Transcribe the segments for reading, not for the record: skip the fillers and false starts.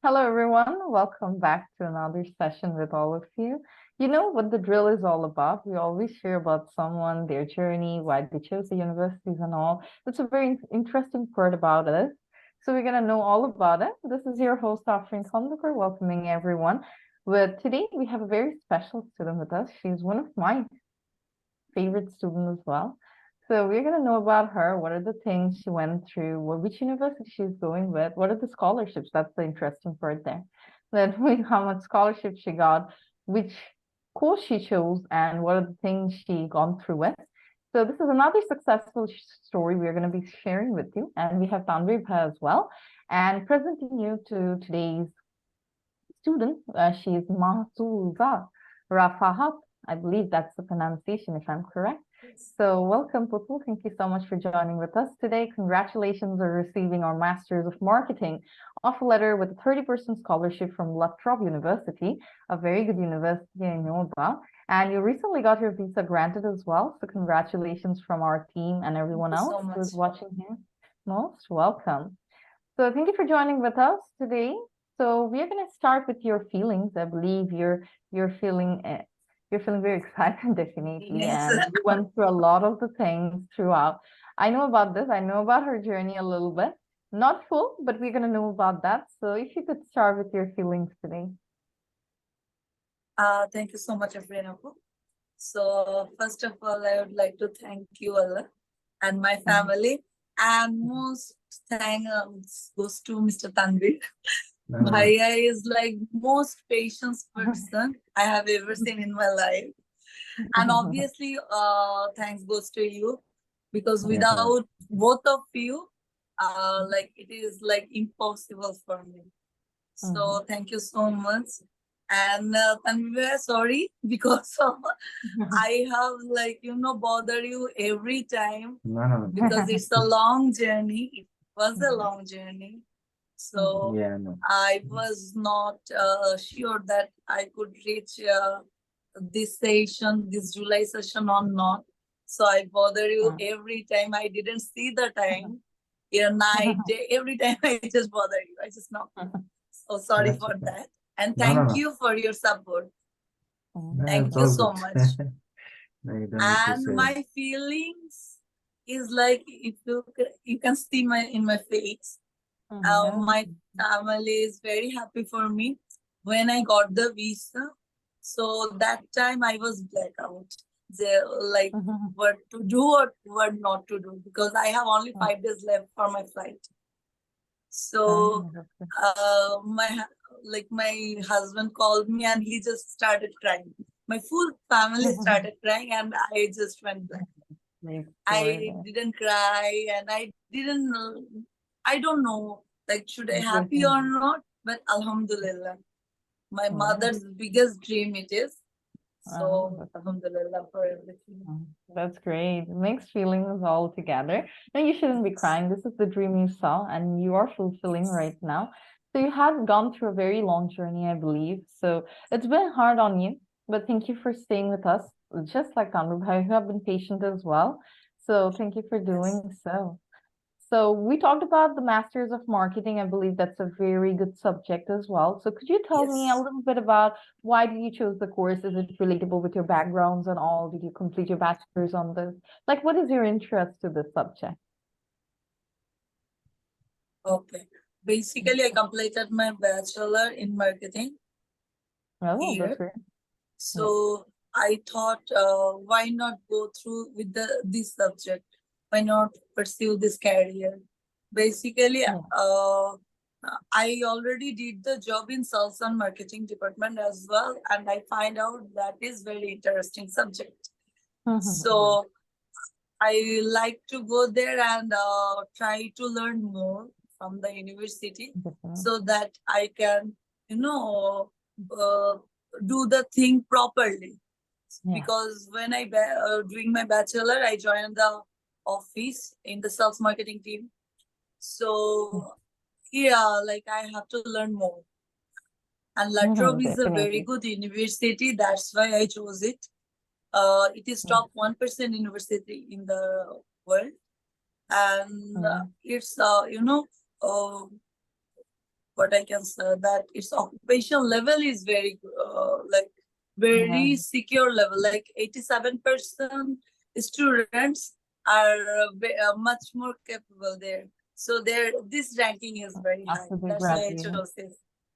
Hello, everyone. Welcome back to another session with all of you. You know what the drill is all about. We always share about someone, their journey, why they chose the universities and all. That's a very interesting part about us. So we're going to know all about it. This is your host, Afrin Khandakar, welcoming everyone. But today we have a very special student with us. She's one of my favorite students as well. So we're going to know about her. What are the things she went through? Which university she's going with? What are the scholarships? That's the interesting part there. Then how much scholarship she got, which course she chose, and what are the things she gone through with. So this is another successful story we're going to be sharing with you. And we have Tanvi as well. And presenting you to today's student, she is Mahzuzah Rafahat. I believe that's the pronunciation, if I'm correct. So welcome, Putul. Thank you so much for joining with us today. Congratulations on receiving our Masters of Marketing offer letter with a 30% scholarship from Trobe University, a very good university in Yoruba. And you recently got your visa granted as well. So congratulations from our team and everyone else who's watching here. Most welcome. So thank you for joining with us today. So we are going to start with your feelings. I believe you're feeling very excited, definitely. Yes. And you went through a lot of the things throughout. I know about this. I know about her journey a little bit. Not full, but we're going to know about that. So if you could start with your feelings today. Thank you so much, Afrina. So first of all, I would like to thank you Allah and my family. And most thanks goes to Mr. Tanvir. Bhaiya is like most patient person I have ever seen in my life. And obviously, thanks goes to you because without both of you, like it is like impossible for me. So thank you so much. And Tanvir, sorry because I have like bother you every time because it's a long journey. It was a long journey. So I was not sure that I could reach this session, this July session or not. So I bother you every time. I didn't see the time. Night, day, every time I just bother you. I just know. So sorry for that. And thank you for your support. Thank you so much. And my feelings is like if you can see in my face. My family is very happy for me when I got the visa. So that time I was blackout. They like what to do or what not to do because I have only 5 days left for my flight. So my husband called me and he just started crying. My full family started crying and I just went black. I didn't cry and I don't know, like, should I happy or not? But Alhamdulillah, my mother's biggest dream it is. So Alhamdulillah for everything. That's great. Mixed feelings all together. No, you shouldn't be crying. This is the dream you saw and you are fulfilling right now. So you have gone through a very long journey, I believe. So it's been hard on you, but thank you for staying with us, just like Tanru Bhai, who have been patient as well. So thank you for doing so. So we talked about the Masters of Marketing. I believe that's a very good subject as well. So could you tell me a little bit about why did you choose the course? Is it relatable with your backgrounds and all? Did you complete your bachelor's on this? Like, what is your interest to this subject? Okay. Basically, I completed my bachelor in marketing. Oh, that's great. So I thought, why not go through with this subject? Why not pursue this career? Basically, I already did the job in sales and marketing department as well, and I find out that is very interesting subject. So I like to go there and try to learn more from the university so that I can, do the thing properly. Because when I doing my bachelor, I joined the office in the sales marketing team. So like I have to learn more. And La Trobe is a very good university. That's why I chose it. It is top 1% university in the world. And it's, what I can say, that its occupation level is very like Yeah. very secure level. Like 87% students are much more capable there. So this ranking is very high. After they That's why I graduate. chose this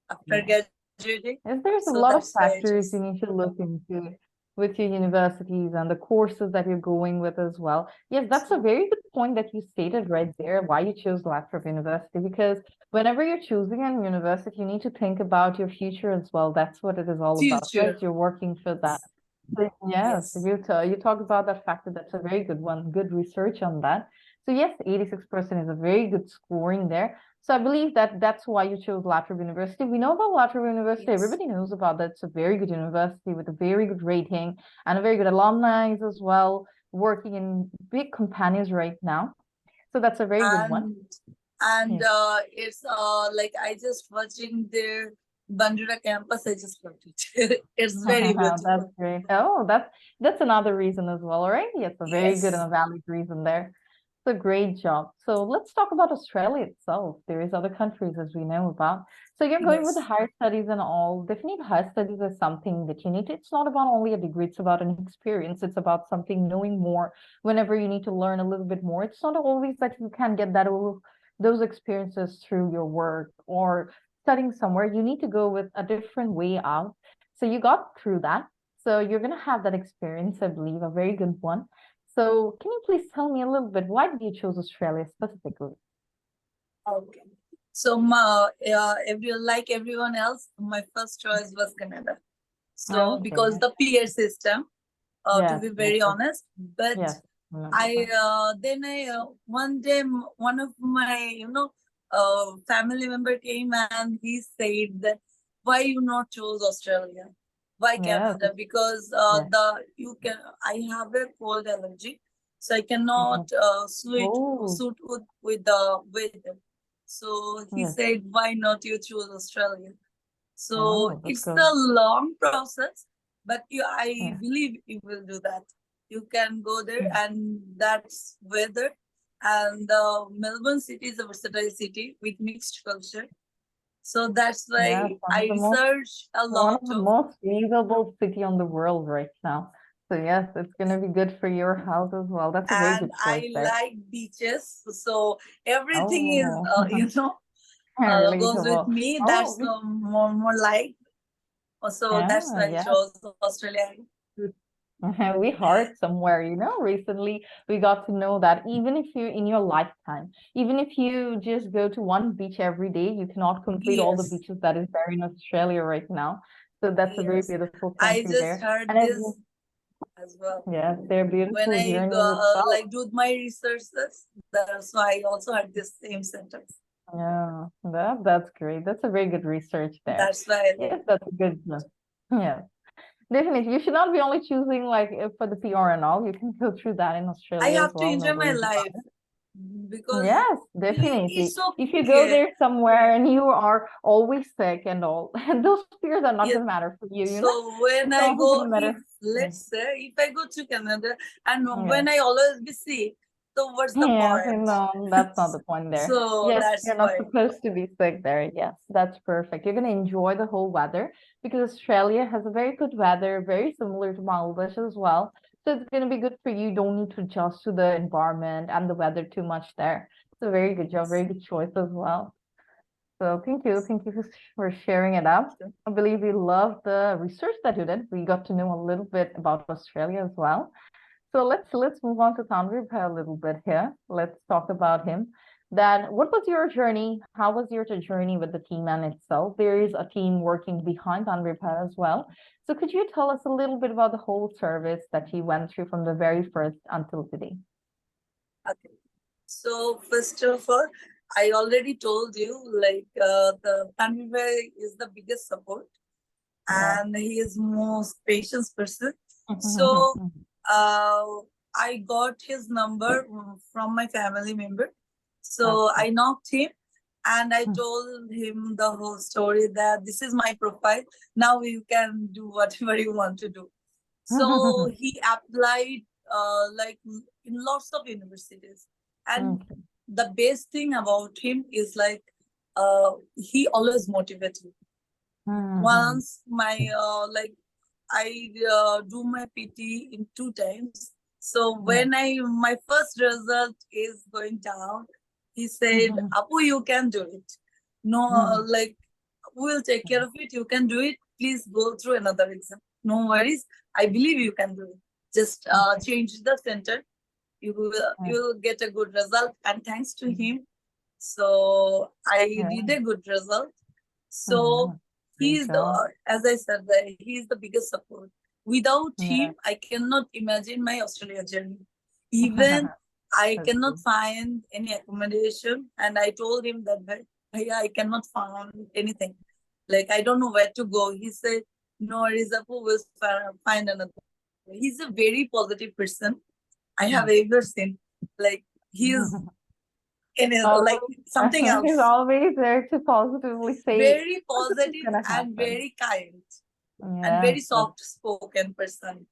after Yeah. graduating. Yes, there's a So lot of that's why I factors chose. you need to look into with your universities and the courses that you're going with as well. Yes, that's a very good point that you stated right there, why you chose Lathrop University, because whenever you're choosing a university, you need to think about your future as well. That's what it is all about, right? Future. You're working for that. So, yes, Yes. you talk about that factor. That's a very good one. Good research on that. So yes, 86% is a very good scoring there. So I believe that that's why you chose Lathrop University. We know about Lathrop University. Yes. Everybody knows about that. It's a very good university with a very good rating and a very good alumni as well, working in big companies right now. So that's a very good one. And Yeah. it's like I just watching their Bandura campus. I just loved it. It's very That's beautiful. great. Oh, that's another reason as well, right? Yes, a very good and Yes. a valid reason there. It's a great job. So let's talk about Australia itself. There is other countries as we know about. So you're going with the Yes. higher studies and all. Definitely higher studies is something that you need to, it's not about only a degree, it's about an experience. It's about something knowing more whenever you need to learn a little bit more. It's not always that you can get those experiences through your work or studying somewhere. You need to go with a different way out. So you got through that. So you're going to have that experience, I believe, a very good one. So can you please tell me a little bit, why did you choose Australia specifically? Okay. So like everyone else, my first choice was Canada. So Okay. because the peer system, to Yes, be yes, very honest, but yes. Remember I that. then I one day one of my family member came and he said that why you not chose Australia, why Yes, Canada, because yes. I have a cold allergy, so I Mhm. cannot Oh, suit with the weather. So he yes. said why not you choose Australia. So Oh, that's it's a good. long process, but I Yeah. believe you will do that. You can go there, Mm. and that's weather. And Melbourne city is a versatile city with mixed culture. So that's Yes, why I research a one lot of the of. most livable city on the world right now. So yes, it's gonna be good for your house as well. That's a very And good choice I there. like beaches. So everything is, Oh, goes with relatable. me. Oh, That's more like. So that's yeah, why I yeah. chose Australia. We heard somewhere, recently we got to know that even if you in your lifetime, even if you just go to one beach every day, you cannot complete all the Yes. beaches that is there in Australia right now. So that's a very Yes, beautiful I country just there. heard And as this as well. yes, they're When beautiful I journeys itself. like do my researches, so I also heard this same sentence. Yeah, that's great. That's a very good research there. That's why I Yes, like. that's a good one. Yeah, definitely. You should not be only choosing like for the PR and all. You can go through that in I Australia as have to well. No enjoy my worries about life it. because Yes, definitely. it's If you go okay. there somewhere and you are always sick and all, and those fears are not Yeah. gonna matter for you. So when It's I only go, gonna if matter. Yeah. let's say if I go to Canada and Yeah. when I always be sick, so what's the Yes, point? no, that's not the point there. So Yes, that's you're not why. supposed to be sick there. Yes, that's perfect. You're gonna enjoy the whole weather because Australia has a very good weather, very similar to Bangladesh as well. So it's gonna be good for you. You don't need to adjust to the environment and the weather too much there. It's a very good job, very good choice as well. So thank you. Thank you for sharing it out. I believe we love the research that you did. We got to know a little bit about Australia as well. So let's move on to Tanvir Bhai a little bit here. Let's talk about him. That what was your journey? How was your journey with the team and itself? There is a team working behind Tanvir Bhai as well. So could you tell us a little bit about the whole service that he went through from the very first until today? Okay. So first of all, I already told you like the Tanvi is the biggest support Yeah. and he is most patient person. So uh, I got his number from my family member. So Okay. I knocked him and I told him the whole story that this is my profile. Now you can do whatever you want to do. So he applied like in lots of universities. And Okay. the best thing about him is like he always motivates me. Mhm. Once I do my PT in 2 times. So Yeah. when my first result is going down, he said, Mhm. "Apu, you can do it. No, Mhm. we'll take care of it. You can do it. Please go through another exam. No worries. I believe you can do it. Just change the center. You will get a good result." And thanks to him, so I Yeah. did a good result. Yeah. So Great job. as I said, he is the biggest support. Without Yeah. him, I cannot imagine my Australia journey. Even I That's cannot good. find any accommodation, and I told him that, "Bhaiya, I cannot find anything. Like I don't know where to go." He said, "No worries, Apu, we'll find another." He's a very positive person I have ever seen. Like he's like Always, something he's else. always there to positively say Very this is positive gonna and happen. very kind and Yeah, very soft spoken person.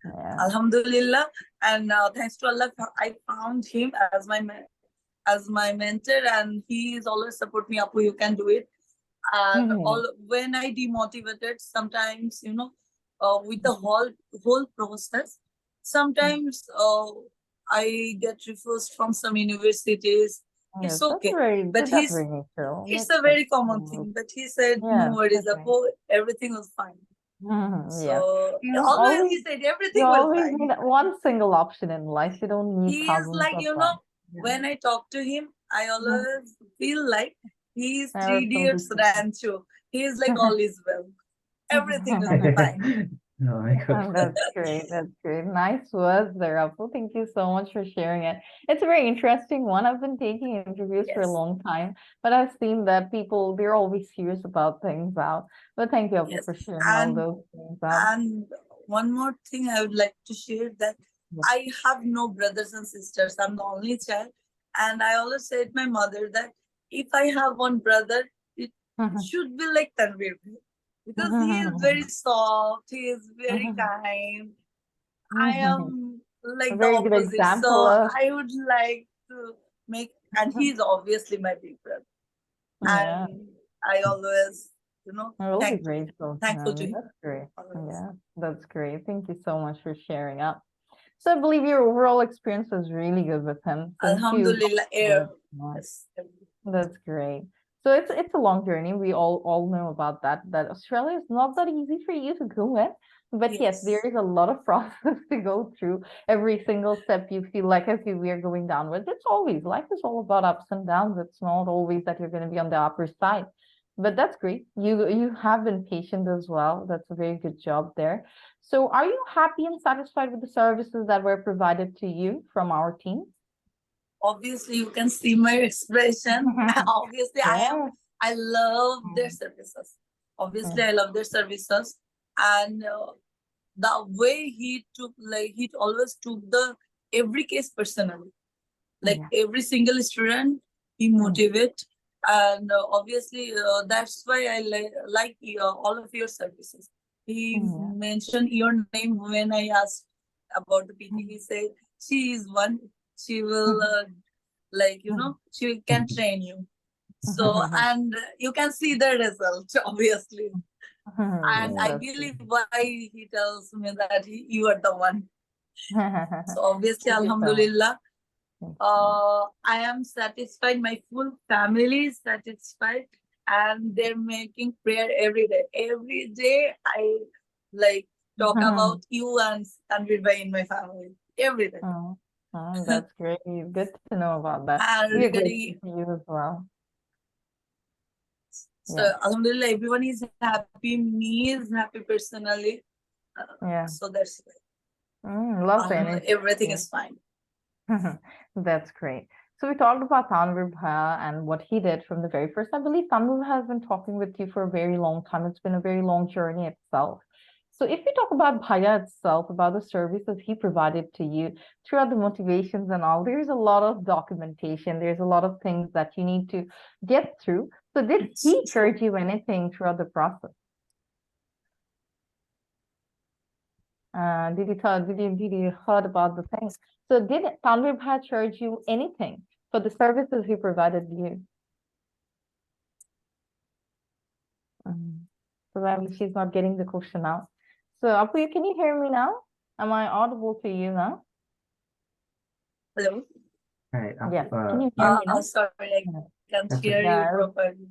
yeah. Alhamdulillah, and thanks to Allah, I found him as as my mentor, and he is always support me. Apu, you can do it. And Mhm. all when I demotivated, sometimes with the whole process, sometimes I get refused from some universities. Yes, It's okay, but that's very natural. it's a That's very common totally, thing. But he said, "No yeah, worries, okay. Apo, everything was fine." Yes. So You always always he said you everything will always fine. need one single option in life. You don't need He is thousands like, of them. Yeah. when I talk to him, I Mhm. always feel like he is Three Everything will Idiots be Rancho. He is like all is well. Everything will be fine. fine. No, I got that. That's great. That's great. Nice words there, Apple. Thank you so much for sharing it. It's a very interesting one. I've been taking interviews for a Yes, long time, but I've seen that people, they're always serious about things out. But thank you, Apple, yes. for sharing all And those things out. one more thing I would like to share, that Yeah. I have no brothers and sisters. I'm the only child. And I always say to my mother that if I have one brother, it should be like Tanvir, because he is very soft, he is very kind. I am A like the very good opposite. example So of, I would like to make, and he's obviously my big brother. yeah, And I always, I'm really thank to him, grateful to thankful to him. him. That's great. Always. Yeah, that's great. Thank you so much for sharing up. So I believe your overall experience was really good with him since you Alhamdulillah. got to. Yes. That's great. So it's a long journey. We all know about that. That Australia is not that easy for you to go in. But yes, there Yes. is a lot of process to go through. Every single step you feel like, okay, we are going downwards. It's always life is all about ups and downs. It's not always that you're going to be on the upper side. But that's great. You have been patient as well. That's a very good job there. So are you happy and satisfied with the services that were provided to you from our team? Obviously, you can see my expression. Obviously, Yeah. I love their Mm, services. Obviously, mm, I love their services. And the way he always took the every case personally. Like yeah. every single student, he Mm, motivate. And obviously, that's why I like all of your services. He yeah. mentioned your name when I asked about the PT. He said, "She is one. She will she can train you." So, and you can see the result, obviously. And I That's believe why he tells me that you are the one. good. So obviously, Thank you so much. Alhamdulillah, Thank you I am satisfied. My full family is satisfied, and they're making prayer every day. Every day, I like talk so about you and Tanvir Bhai in my family every day. Oh, that's great. Good to know about that. And We are grateful regarding, for you as well. so Yeah. Alhamdulillah, everyone is happy. Me is happy personally. Yeah. So that's Love the energy. everything Yeah. is fine. That's great. So we talked about Tanvir Bhaiya and what he did from the very first. I believe Tanvir Bhaiya has been talking with you for a very long time. It's been a very long journey itself. So if we talk about Bhaiya itself, about the services he provided to you throughout the motivations and all, there's a lot of documentation. There's a lot of things that you need to get through. So did It's he true. charge you anything throughout the process? Did you heard about the things? So did Tanvir Bhaiya charge you anything for the services he provided you? Probably she's not getting the question out. So, Apu, can you hear me now? Am I audible to you now? Hello. Hi, Yes. Can you hear me now? Sorry, I Yeah. can't That's hear okay. you Yeah. properly.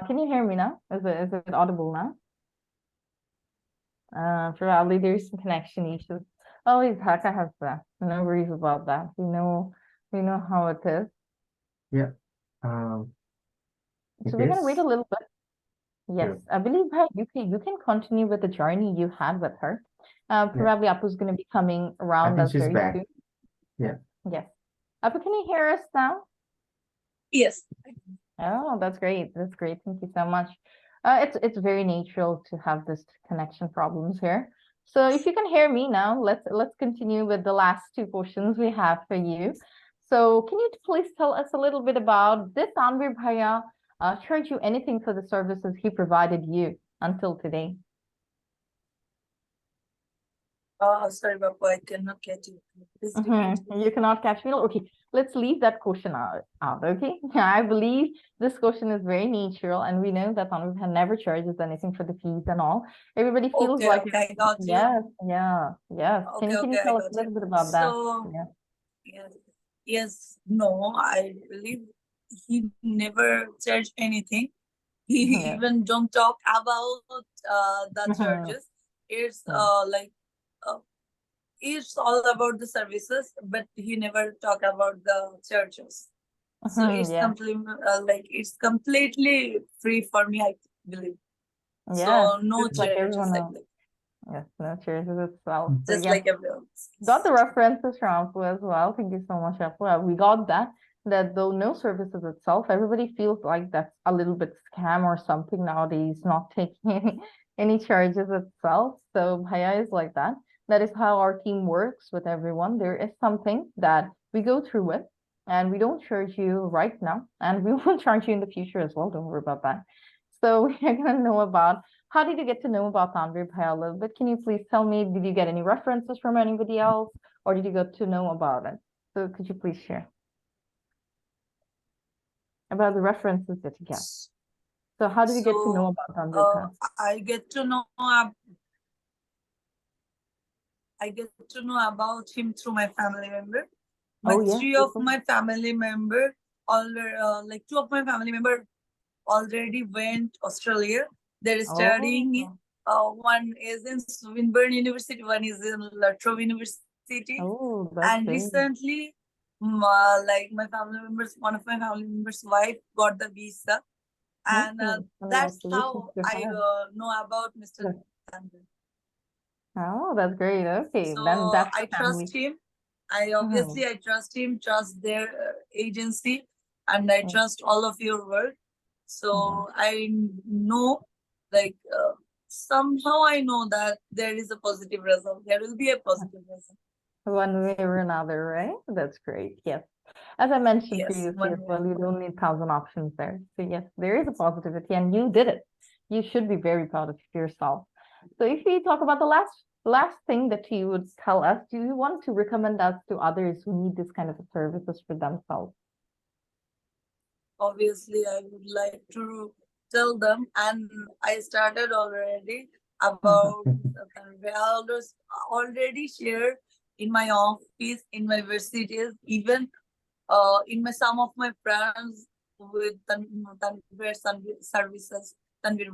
Can you hear me now? Is it audible now? Probably there's some connection issues. Always Haka has that. No worries about that. We know how it is. Yeah. Um, So we're gonna wait a yes. little bit. Yes, Sure. I believe you can continue with the journey you had with her. Yeah. Probably Apu's gonna be coming I around think us she's very back. soon. Yeah. Yes. Apu, can you hear us now? Yes. Oh, that's great. That's great. Thank you so much. It's very natural to have this connection problems here. So if you can hear me now, let's continue with the last two questions we have for you. So can you please tell us a little bit about did Tanvir Bhaiya charge you anything for the services he provided you until today? Sorry, Bapu, I cannot get you. Please repeat. You cannot catch me. Okay, let's leave that question out. Okay, I believe this question is very natural, and we know that Tanvir never charges anything for the fees and all. Everybody feels Okay, like okay, I got you. yes, yeah, yes. Can Okay, you okay, I tell us got a little you. bit about that? So, Yeah. no, I believe he never charged anything. He Yeah. even don't talk about the Mhm. charges. It's Yeah. it's all about the services, but he never talk about the charges. So it's Yeah. it's completely free for me, I believe. Yes, So no just like charges, everyone I else. believe. Yes, no charges itself. Mm. So Just yes, like everyone got the else. references from Apu as well. Thank you so much, Apu. We got that though no services itself, everybody feels like that's a little bit scam or something nowadays, not taking any charges itself. So Bhaiya is like that. That is how our team works with everyone. There is something that we go through with, and we don't charge you right now, and we won't charge you in the future as well. Don't worry about that. So we're gonna know about how did you get to know about Tanvir Bhaiya a little bit? Can you please tell me, did you get any references from anybody else, or did you get to know about it? So could you please share about the references that you get? So how did you get to know So about Tanvir Bhaiya? I get to know about him through my family member. Oh But yeah, three of my family member already, like two of my family member already went Australia. They're studying. oh, One is in Swinburne University, one is in Trobe University. oh, that's And great. recently, like my family members, one of my family members' wife got the visa, and Okay, that's congratulations how to I her. know about Mr. Yes. Tanvir. Oh, that's great. Okay, then So that's the I family. trust him. I Mhm. obviously I trust him, trust their agency, and I Yeah, trust all of your work. yeah. So I know, like somehow I know that there is a positive result. There will be a positive result. One way or another, right? That's great. Yes. As I mentioned Yes, previously as one way. well, you don't need thousand options there. So yes, there is a positivity and you did it. You should be very proud of yourself. So if we talk about the last thing that you would tell us, do you want to recommend us to others who need this kind of services for themselves? Obviously, I would like to tell them, and I started already about I already share in my office, in my universities, even in my some of my friends with Tanvir services, Tanvir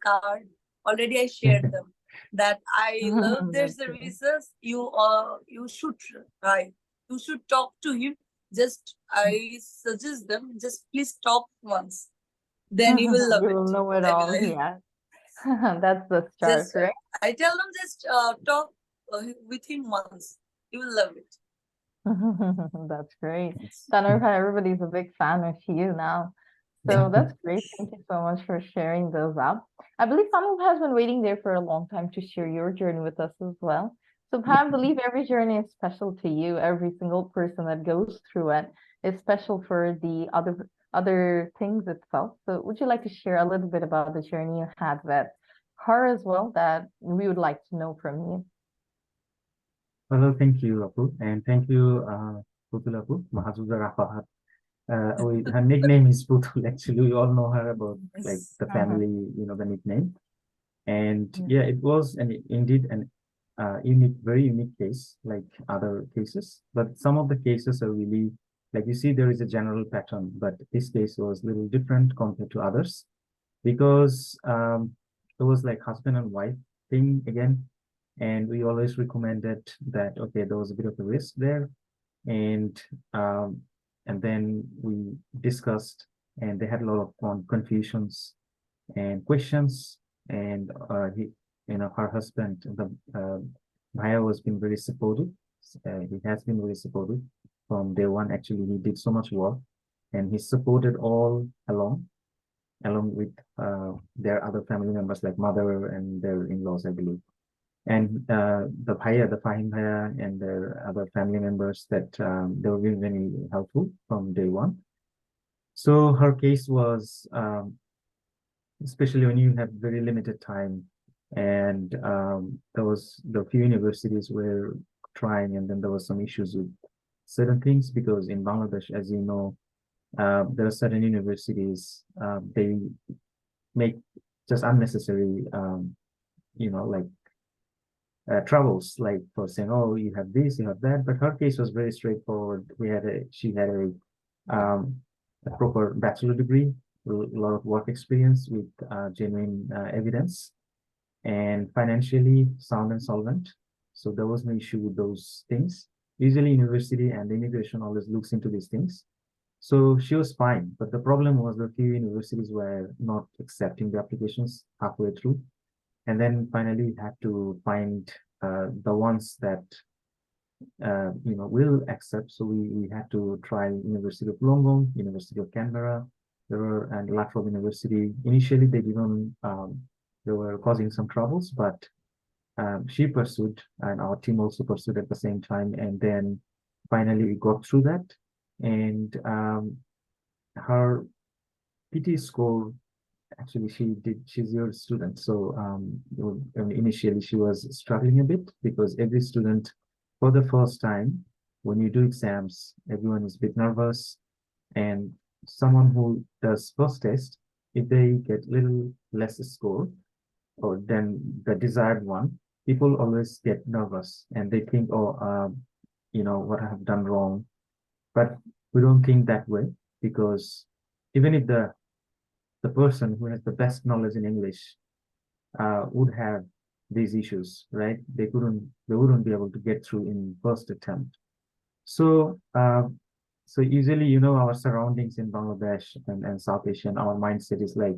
card. Already I shared them that I love their That's great. services. You should try. You should talk to him. Just I suggest them. Just please talk once. Then you will love You it. will know it I all. believe. Yeah. That's the start, Just right? I tell them just talk with him once. You will love it. That's great. Tanvir, everybody's a big fan of you now. So that's great. Thank you so much for sharing those up. I believe Pam has been waiting there for a long time to share your journey with us as well. So Pam, I believe every journey is special to you. Every single person that goes through it is special for the other things itself. So would you like to share a little bit about the journey you had with her as well that we would like to know from you? Hello, thank you, Apu, and thank you, Putul Apu, Mahzuzah Rafahat. Her nickname is Putul. Actually, we all know her about like Yes. the family, the nickname. And Yeah. yeah, it was indeed an unique, very unique case, like other cases. But some of the cases are really, like you see, there is a general pattern, but this case was a little different compared to others because it was like husband and wife thing again. And we always recommended that, okay, there was a bit of a risk there. And um, and then we discussed, and they had a lot of confusions and questions. And her husband, the Bhaiya, was been very supportive. He has been very supportive from day one. Actually, he did so much work, and he supported all along with their other family members like mother and their in-laws, I believe. And the Bhaiya, the Fahim Bhaiya, and their other family members, that they were very, very helpful from day one. So her case was, especially when you have very limited time, and there was the few universities were trying, and then there was some issues with certain things because in Bangladesh, as you know, there are certain universities, they make just unnecessary, like troubles, like for saying, oh, you have this, you have that. But her case was very straightforward. She had a proper bachelor degree, a lot of work experience with genuine evidence, and financially sound and solvent. So there was no issue with those things. Usually, university and immigration always looks into these things. So she was fine, but the problem was the few universities were not accepting the applications halfway through. And then finally, we had to find the ones that will accept. So we had to try University of Wollongong, University of Canberra, and La Trobe University. Initially, they were causing some troubles, but she pursued, and our team also pursued at the same time. And then finally, we got through that. And her PT score, actually, she's your student. So initially she was struggling a bit because every student, for the first time, when you do exams, everyone is a bit nervous. And someone who does first test, if they get little less score or than the desired one, people always get nervous and they think, oh, what I have done wrong. But we don't think that way, because even if the person who has the best knowledge in English would have these issues, right? They wouldn't be able to get through in first attempt. So, so usually, our surroundings in Bangladesh and South Asia, our mindset is like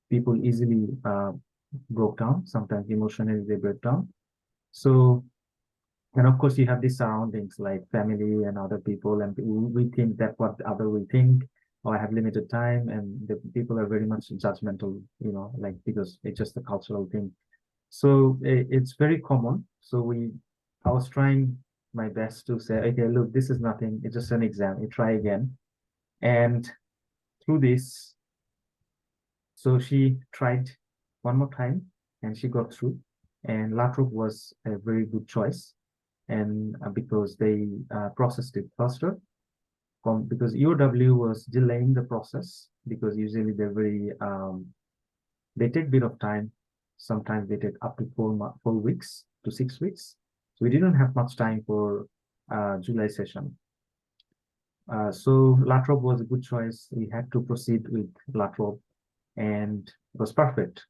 people easily broke down. Sometimes emotionally they break down. So, and of course, you have these surroundings like family and other people, and we think that what the other will think, or I have limited time, and the people are very much judgmental, like because it's just a cultural thing. So it's very common. So I was trying my best to say, okay, look, this is nothing. It's just an exam. You try again. And through this, so she tried one more time and she got through. And Latrobe was a very good choice. And because they processed it faster, because UW was delaying the process because usually they take a bit of time. Sometimes they take up to 4 weeks to 6 weeks. So we didn't have much time for July session. So Latrobe was a good choice. We had to proceed with Latrobe, and it was perfect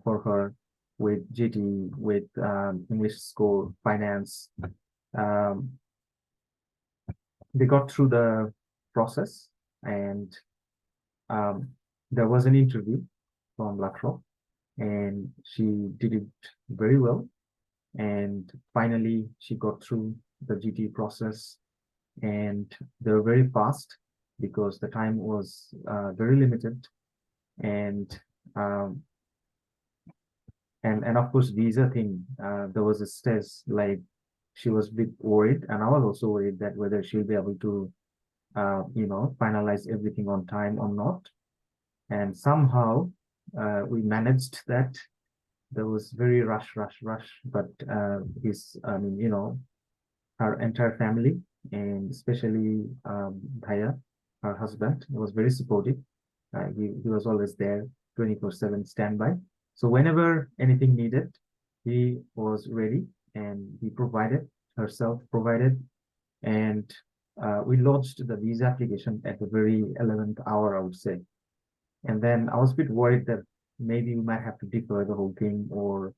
for her with GT, with English score, finance. Um, they got through the process, and um, there was an interview from Latrobe, and she did it very well. And finally, she got through the GT process, and they were very fast because the time was very limited. And um, and of course, visa thing, there was a stress, like she was a bit worried, and I was also worried that whether she'll be able to, finalize everything on time or not. And somehow we managed that. There was very rush, but her entire family, and especially Bhaiya, her husband, was very supportive. He was always there, 24/7 standby. So whenever anything needed, he was ready and he provided, herself provided, and we launched the visa application at the very 11th hour, I would say. And then I was a bit worried that maybe we might have to defer the whole thing, or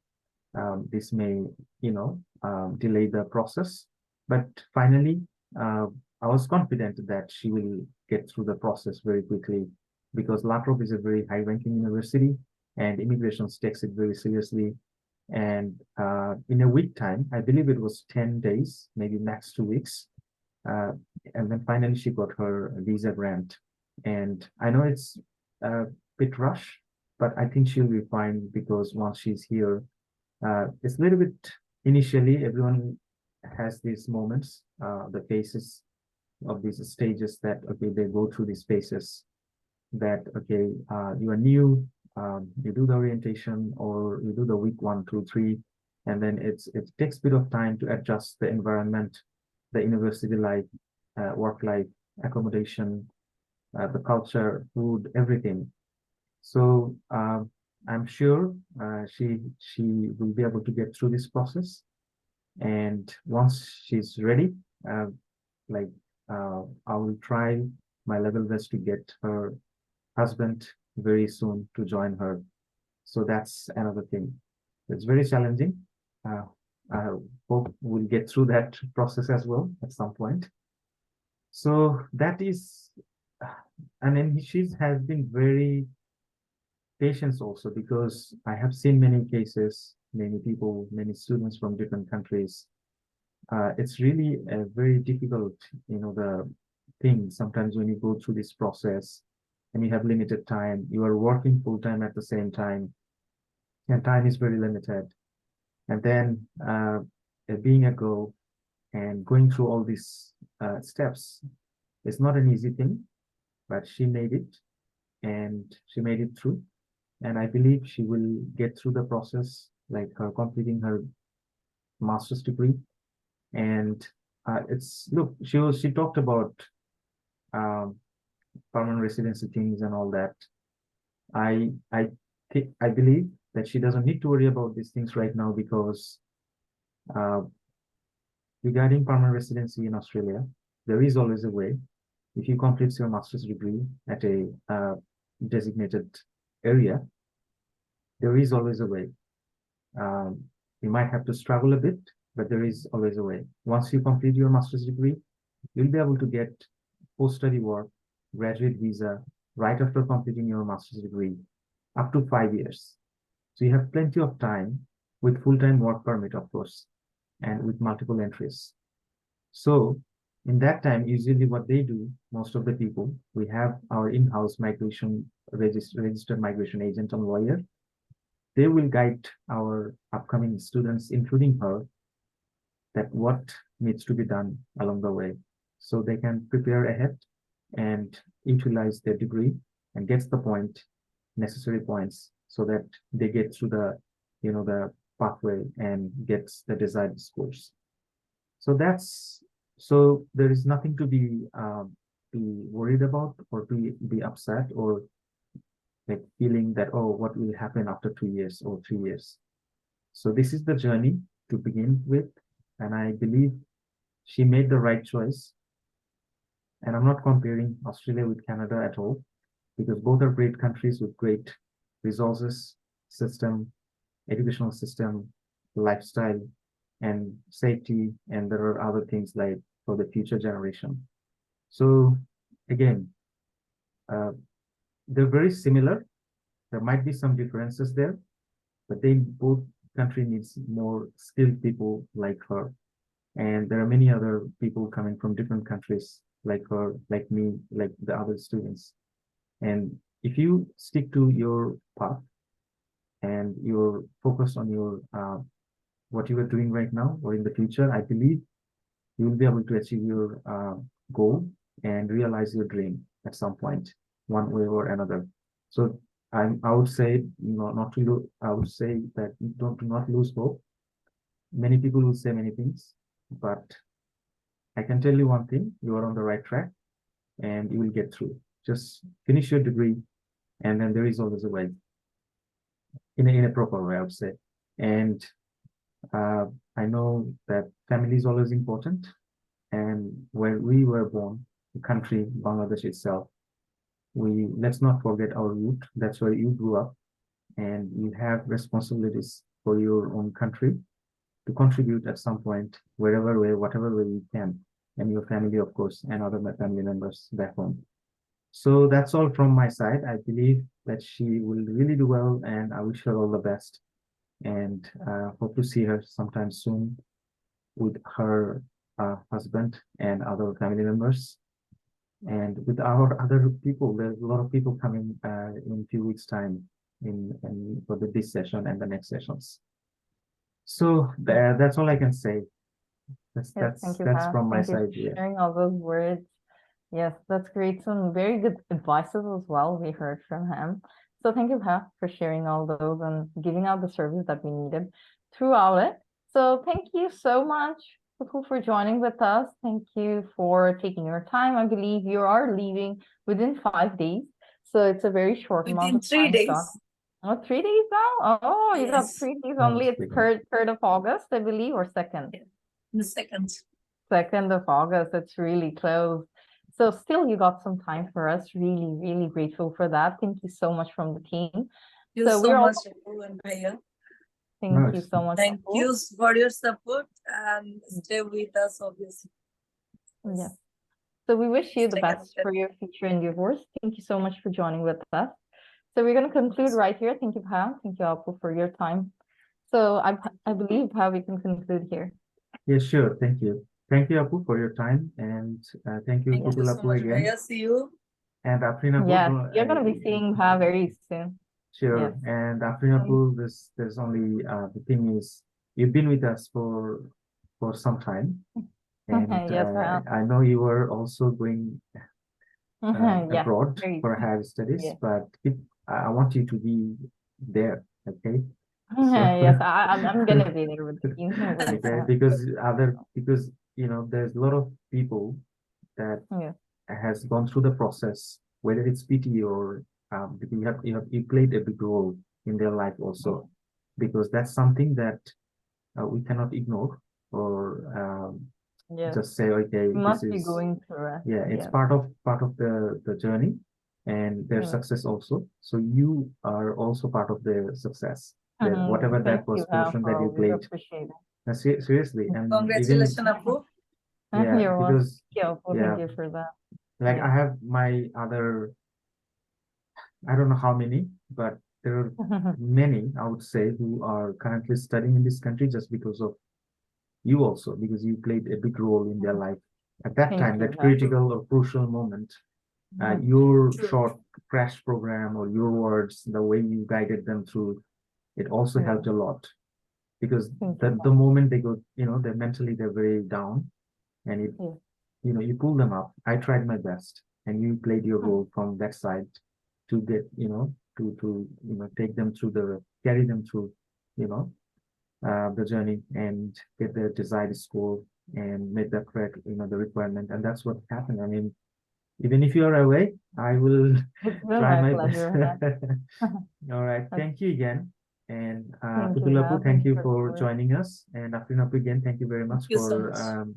this may, delay the process. But finally, I was confident that she will get through the process very quickly, because La Trobe is a very high-ranking university and immigration takes it very seriously. And in a week time, I believe it was 10 days, maybe max 2 weeks. And then finally she got her visa grant. And I know it's a bit rush, but I think she'll be fine, because once she's here, it's a little bit, initially everyone has these moments, the phases of these stages, that okay, they go through these phases, that okay, you are new, you do the orientation, or you do the week 1, 2, 3, and then it takes a bit of time to adjust the environment, the university life, work life, accommodation, the culture, food, everything. So I'm sure she will be able to get through this process, and once she's ready, like I will try my level best to get her husband very soon to join her. So that's another thing. It's very challenging. I hope we'll get through that process as well at some point. So that is, and then she has been very patient also, because I have seen many cases, many people, many students from different countries. It's really a very difficult, the thing sometimes when you go through this process and you have limited time, you are working full time at the same time, and time is very limited. And then being a girl and going through all these steps is not an easy thing, but she made it, and she made it through. And I believe she will get through the process, like her completing her master's degree. And she talked about um, permanent residency things and all that. I believe that she doesn't need to worry about these things right now, because uh, regarding permanent residency in Australia, there is always a way. If you complete your master's degree at a designated area, there is always a way. You might have to struggle a bit, but there is always a way. Once you complete your master's degree, you'll be able to get post-study work, graduate visa, right after completing your master's degree, up to 5 years. So you have plenty of time, with full-time work permit, of course, and with multiple entries. So in that time, usually what they do, most of the people, we have our in-house migration registered migration agent and lawyer. They will guide our upcoming students, including her, that what needs to be done along the way, so they can prepare ahead and utilize their degree and gets the necessary points, so that they get through the pathway and gets the desired scores. So there is nothing to be worried about, or be upset, or like feeling that, oh, what will happen after 2 years or 3 years. So this is the journey to begin with, and I believe she made the right choice. And I'm not comparing Australia with Canada at all, because both are great countries with great resources, system, educational system, lifestyle, and safety, and there are other things like for the future generation. So again, they're very similar. There might be some differences there, but both country needs more skilled people like her. And there are many other people coming from different countries like her, like me, like the other students. And if you stick to your path and you're focused on your what you are doing right now or in the future, I believe you will be able to achieve your goal and realize your dream at some point, one way or another. So I would say, not to lose. I would say that do not lose hope. Many people will say many things, but I can tell you one thing: you are on the right track, and you will get through. Just finish your degree, and then there is always a way. in a proper way, I would say. And I know that family is always important. And where we were born, the country, Bangladesh itself, let's not forget our root. That's where you grew up, and you have responsibilities for your own country to contribute at some point, wherever way, whatever way you can, and your family, of course, and other family members back home. So that's all from my side. I believe that she will really do well, and I wish her all the best. And hope to see her sometime soon with her husband and other family members. And with our other people, there's a lot of people coming in a few weeks' time for this session and the next sessions. So that's all I can say. Yes, That's thank you, from my Thank you side. for Yeah. sharing all those words. Yes, that's great. Some very good advices as well we heard from him. So thank you, Pa, for sharing all those and giving out the service that we needed throughout it. So thank you so much, Pupu, for joining with us. Thank you for taking your time. I believe you are leaving within 5 days. So it's a very short amount Within of 3 time you got. days. Oh, 3 days now? Oh, you got Yes. 3 days Oh, only. It's speaking. 3rd of August, I believe, or 2nd. The second. 2nd of August. It's really close. So still you got some time for us. Really, really grateful for that. Thank you so much from the team. Thank you So so we're all much, Apu and Bhaiya. thank you so much. Thank Apu. you for your support and stay with us, obviously. Yes. So we wish you the Stay best connected. for your future endeavors. Thank you so much for joining with us. So we're going to conclude right here. Thank you, Pa. Thank you, Apu, for your time. So I believe, Pa, we can conclude here. Yeah, sure. Thank you. Thank you, Apu, for your time. And thank you, Thank you Putul so Apu, much, again. Bhaiya. See you. And Afrin Apu, Yes, you're going to be seeing Pa very soon. sure. Yes. And Afrin Apu, there's only the thing is, you've been with us for some time. And Yes, Pa. I know you were also going Yeah, abroad very for soon. higher studies, Yeah. but I want you to be there, okay? Yes, I'm gonna be there with you. No worries, Okay, Pa. because there's a lot of people that Yeah. has gone through the process, whether it's PT or because you played a big role in their life also, because that's something that we cannot ignore or Yes. just say, okay, You this must be is going through it. yeah, it's Yes. part of the journey and their Yeah. success also. So you are also part of their success. That whatever Thank that was you, Pa, portion for that you always played. appreciate Now, seriously, and even Congratulations, Apu. yeah, You're welcome. because Thank yeah, you for that. like Yeah. I have my other, I don't know how many, but there are many, I would say, who are currently studying in this country just because of you also, because you played a big role in their life at that Thank time, you, that Pa. critical or crucial moment. Your True. short crash program or your words, the way you guided them through, it also Yeah. helped a lot. Because Thank the you, moment they go, they're very down, and Yeah. you pull them up. I tried my best, and you played your role from that side to get, to take them through carry them through, the journey and get the desired score and make that correct, the requirement. And that's what happened. I mean, even if you are away, I will It's been try my my pleasure. best. All right. Thank you again. And Thank you, Putulapu, Pa. thank you for the for work. joining us. And Afrinapu, again, thank you very much Thank you so for much.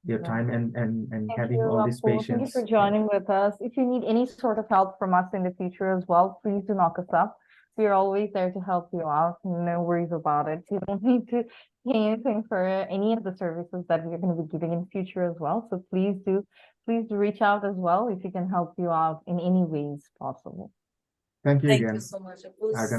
your Yeah. time and Thank having you, all this Apu. Thank you for patience. joining with us. If you need any sort of help from us in the future as well, please do knock us up. We're always there to help you out. No worries about it. You don't need to pay anything for any of the services that we're going to be giving in future as well. So please do reach out as well if we can help you out in any ways possible. Thank you Thank you again. so much, Apu. Argan.